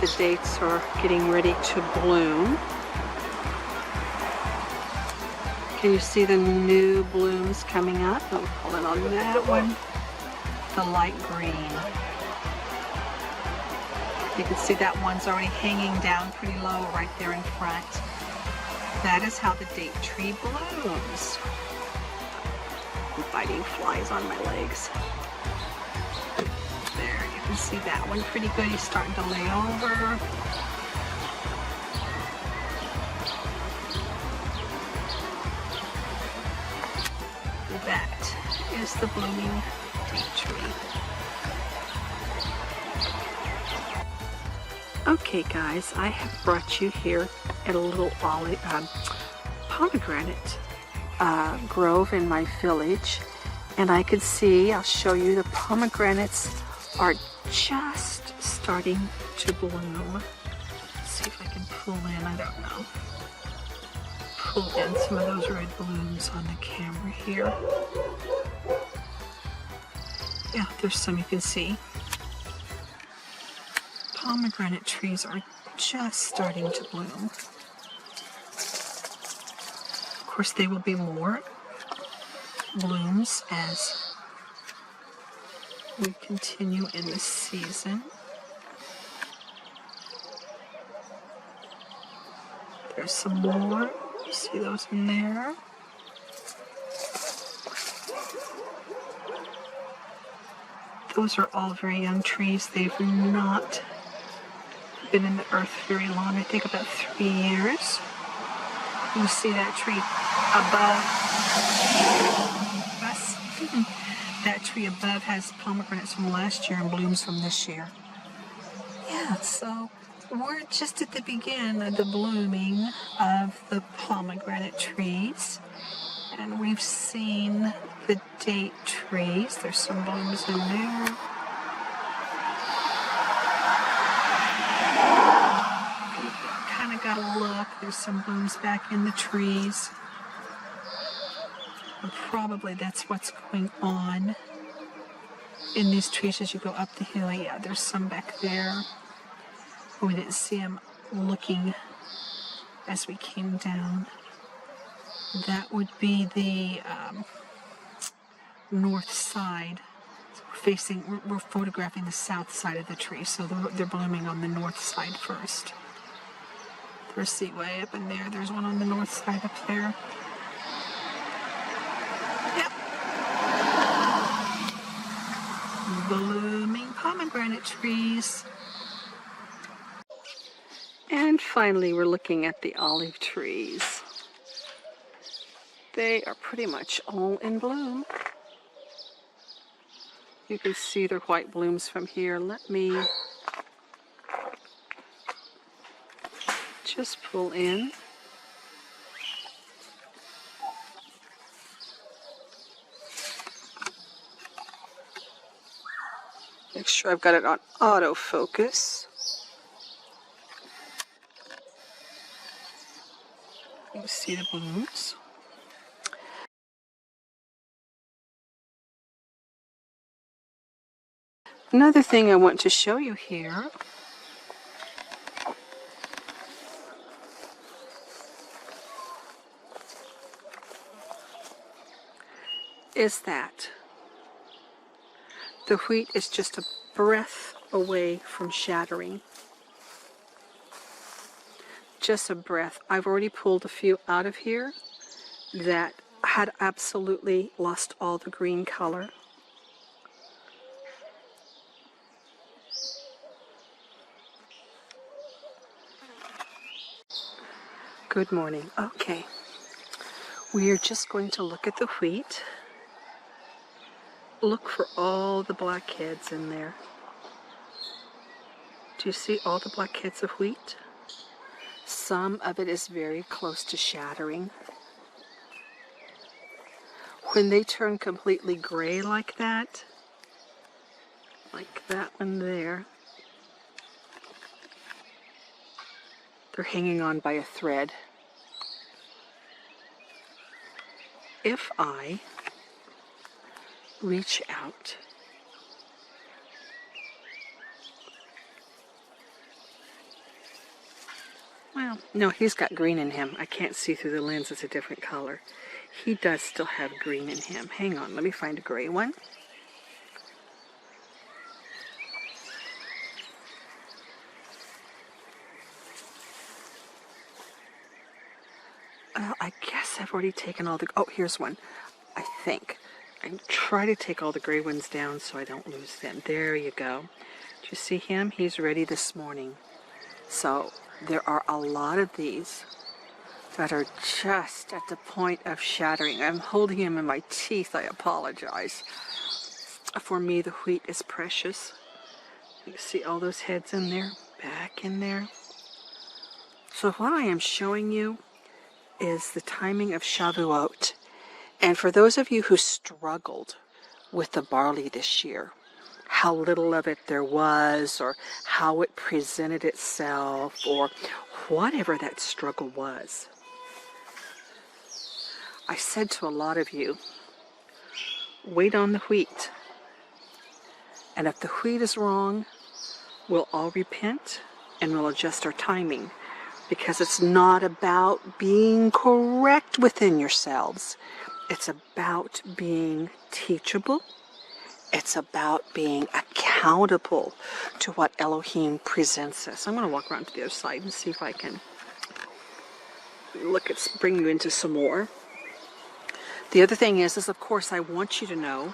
the dates are getting ready to bloom. Can you see the new blooms coming up? I'm pulling on that one, the light green. You can see that one's already hanging down pretty low right there in front. That is how the date tree blooms. I'm fighting flies on my legs. There, you can see that one pretty good. He's starting to lay over. That is the blooming date tree. Okay guys, I have brought you here at a little pomegranate grove in my village, and I could see, I'll show you, the pomegranates are just starting to bloom. Let's see if I can pull in, I don't know. Pull in some of those red blooms on the camera here. Yeah, there's some you can see. Pomegranate trees are just starting to bloom. Of course, there will be more blooms as we continue in this season. There's some more. You see those in there? Those are all very young trees. They've not been in the earth very long. I think about 3 years. You see that tree above us? That tree above has pomegranates from last year and blooms from this year. Yeah, so we're just at the beginning of the blooming of the pomegranate trees. And we've seen the date trees. There's some blooms in there. Kind of got to look. There's some blooms back in the trees. And probably that's what's going on in these trees as you go up the hill. Yeah, there's some back there. We didn't see them looking as we came down. That would be the north side. We're photographing the south side of the tree, so they're blooming on the north side first. There's the way up in there. There's one on the north side up there. Yep. Blooming pomegranate trees. And finally, we're looking at the olive trees. They are pretty much all in bloom. You can see their white blooms from here. Let me just pull in. Make sure I've got it on autofocus. You see the blooms. Another thing I want to show you here is that the wheat is just a breath away from shattering. Just a breath. I've already pulled a few out of here that had absolutely lost all the green color. Good morning. Okay. We are just going to look at the wheat. Look for all the black heads in there. Do you see all the black heads of wheat? Some of it is very close to shattering. When they turn completely gray like that one there, they're hanging on by a thread. If I reach out Well, no, he's got green in him. I can't see through the lens. It's a different color. He does still have green in him. Hang on, let me find a gray one. I guess I've already taken all the... Oh, here's one, I think. I try to take all the gray ones down so I don't lose them. There you go. Do you see him? He's ready this morning. So there are a lot of these that are just at the point of shattering. I'm holding him in my teeth. I apologize. For me, the wheat is precious. You see all those heads in there, back in there. So what I am showing you is the timing of Shavuot. And for those of you who struggled with the barley this year, how little of it there was, or how it presented itself, or whatever that struggle was, I said to a lot of you, wait on the wheat. And if the wheat is wrong, we'll all repent and we'll adjust our timing. Because it's not about being correct within yourselves. It's about being teachable. It's about being accountable to what Elohim presents us. I'm going to walk around to the other side and see if I can bring you into some more. The other thing is of course, I want you to know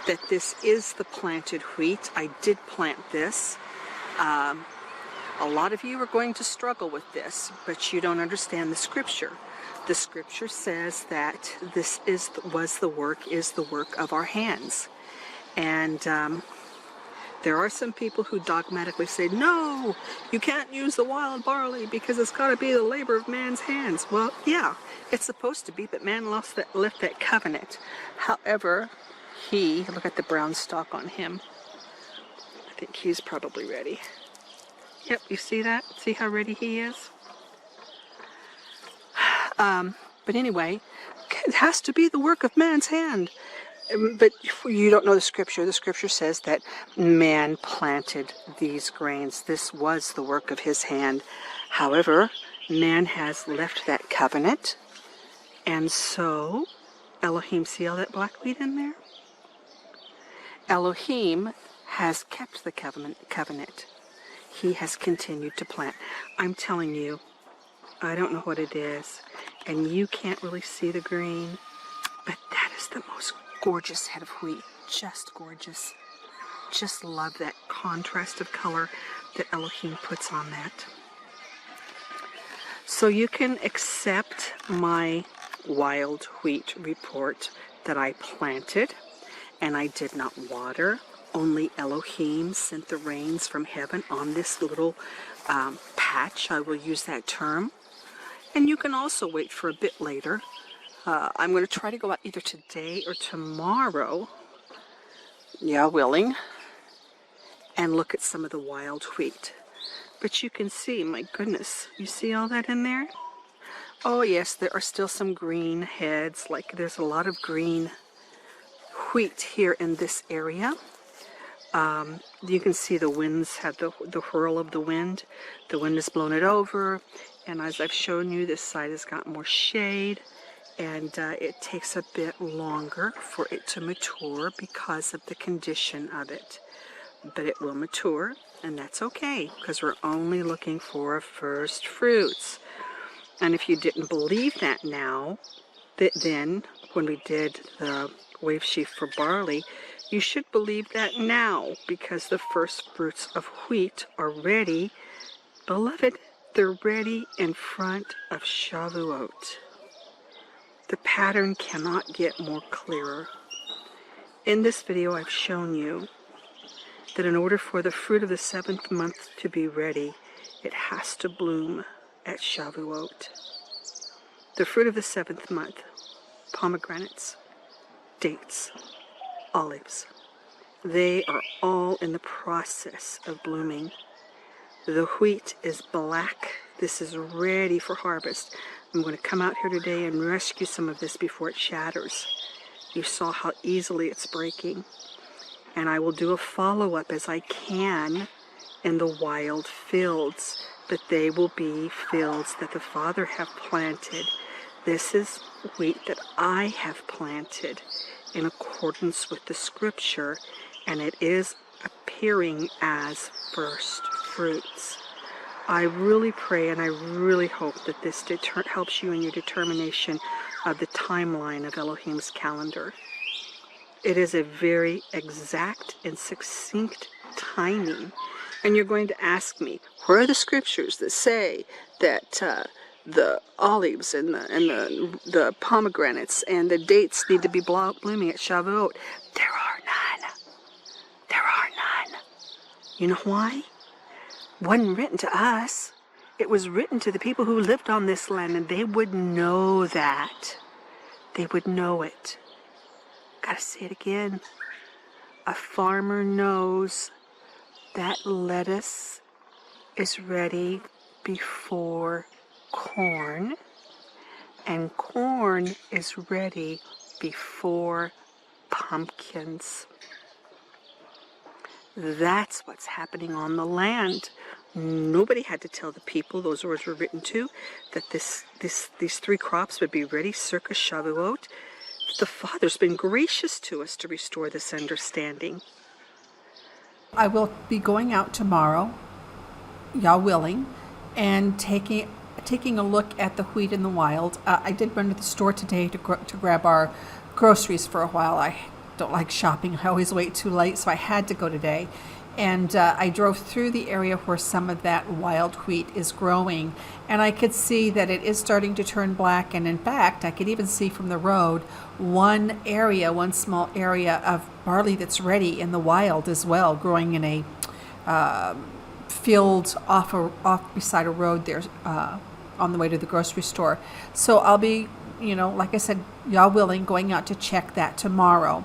that this is the planted wheat. I did plant this. A lot of you are going to struggle with this, but you don't understand the scripture. The scripture says that this was the work of our hands. And there are some people who dogmatically say, no, you can't use the wild barley because it's got to be the labor of man's hands. Well, yeah, it's supposed to be, but man left that covenant. However, look at the brown stalk on him. I think he's probably ready. Yep, you see that? See how ready he is? But anyway, it has to be the work of man's hand. But you don't know the scripture. The scripture says that man planted these grains. This was the work of his hand. However, man has left that covenant. And so, Elohim, see all that black wheat in there? Elohim has kept the covenant. He has continued to plant. I'm telling you, I don't know what it is, and you can't really see the green, but that is the most gorgeous head of wheat. Just gorgeous. Just love that contrast of color that Elohim puts on that. So you can accept my wild wheat report that I planted, and I did not water. Only Elohim sent the rains from heaven on this little patch. I will use that term. And you can also wait for a bit later. I'm going to try to go out either today or tomorrow, yeah, willing, and look at some of the wild wheat. But you can see, my goodness, you see all that in there? Oh yes, there are still some green heads, like there's a lot of green wheat here in this area. You can see the winds have the whirl of the wind. The wind has blown it over, and as I've shown you, this side has got more shade, and it takes a bit longer for it to mature because of the condition of it. But it will mature, and that's okay, because we're only looking for first fruits. And if you didn't believe that now, then when we did the wave sheaf for barley, you should believe that now, because the first fruits of wheat are ready. Beloved, they're ready in front of Shavuot. The pattern cannot get more clearer. In this video, I've shown you that in order for the fruit of the 7th month to be ready, it has to bloom at Shavuot. The fruit of the 7th month, pomegranates, dates, olives, they are all in the process of blooming. The wheat is black. This is ready for harvest. I'm going to come out here today and rescue some of this before it shatters. You saw how easily it's breaking. And I will do a follow-up as I can in the wild fields but they will be fields that the Father have planted. This is wheat that I have planted in accordance with the scripture, and it is appearing as first fruits. I really pray and I really hope that this helps you in your determination of the timeline of Elohim's calendar. It is a very exact and succinct timing. And you're going to ask me, where are the scriptures that say that the olives and the pomegranates and the dates need to be blooming at Shavuot? There are none. There are none. You know why? It wasn't written to us. It was written to the people who lived on this land, and they would know that. They would know it. Gotta say it again. A farmer knows that lettuce is ready before corn, and corn is ready before pumpkins. That's what's happening on the land. Nobody had to tell the people, those words were written to, that these three crops would be ready circa Shavuot. The Father's been gracious to us to restore this understanding. I will be going out tomorrow, Yah willing, and taking a look at the wheat in the wild. I did run to the store today to grab our groceries for a while. I don't like shopping. I always wait too late, so I had to go today. And I drove through the area where some of that wild wheat is growing, and I could see that it is starting to turn black. And in fact, I could even see from the road one small area of barley that's ready in the wild as well, growing in a field off beside a road there on the way to the grocery store. So I'll be, like I said, Yah willing, going out to check that tomorrow.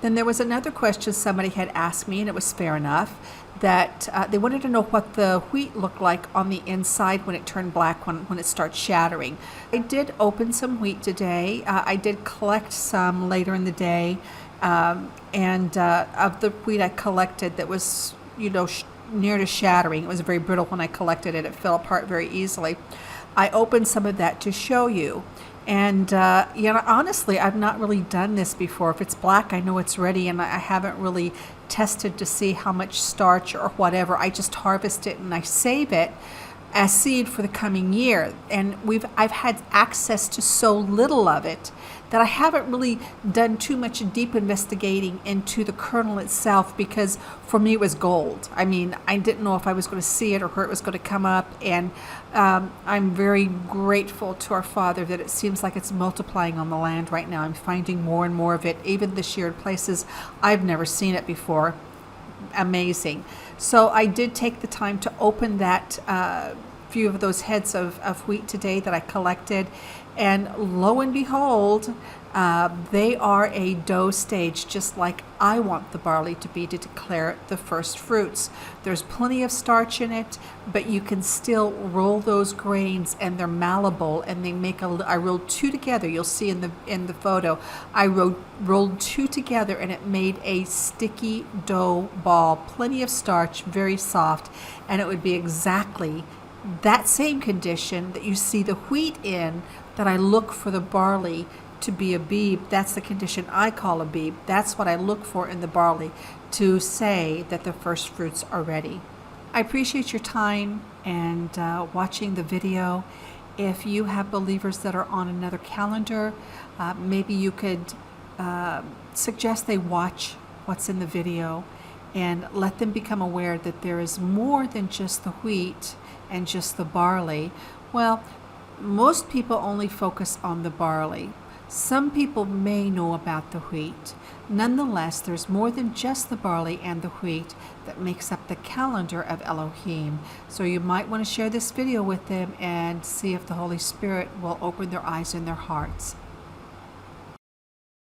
Then there was another question somebody had asked me, and it was fair enough, that they wanted to know what the wheat looked like on the inside when it turned black, when it starts shattering. I did open some wheat today. I did collect some later in the day, and of the wheat I collected that was, near to shattering, it was very brittle when I collected it. It fell apart very easily. I opened some of that to show you. And, honestly, I've not really done this before. If it's black, I know it's ready, and I haven't really tested to see how much starch or whatever. I just harvest it and I save it as seed for the coming year. And I've had access to so little of it that I haven't really done too much deep investigating into the kernel itself, because for me it was gold. I mean, I didn't know if I was going to see it or where it was going to come up. And I'm very grateful to our Father that it seems like it's multiplying on the land right now. I'm finding more and more of it, even this year in places I've never seen it before. Amazing. So I did take the time to open that few of those heads of wheat today that I collected, and lo and behold, they are a dough stage, just like I want the barley to be to declare the first fruits. There's plenty of starch in it, but you can still roll those grains, and they're malleable, and they make I rolled two together. You'll see in the photo, I rolled two together, and it made a sticky dough ball, plenty of starch, very soft, and it would be exactly that same condition that you see the wheat in, that I look for the barley to be a beeb. That's the condition I call a beeb. That's what I look for in the barley to say that the first fruits are ready. I appreciate your time and watching the video. If you have believers that are on another calendar, maybe you could suggest they watch what's in the video and let them become aware that there is more than just the wheat and just the barley. Well, most people only focus on the barley. Some people may know about the wheat. Nonetheless, there's more than just the barley and the wheat that makes up the calendar of Elohim. So you might want to share this video with them and see if the Holy Spirit will open their eyes and their hearts.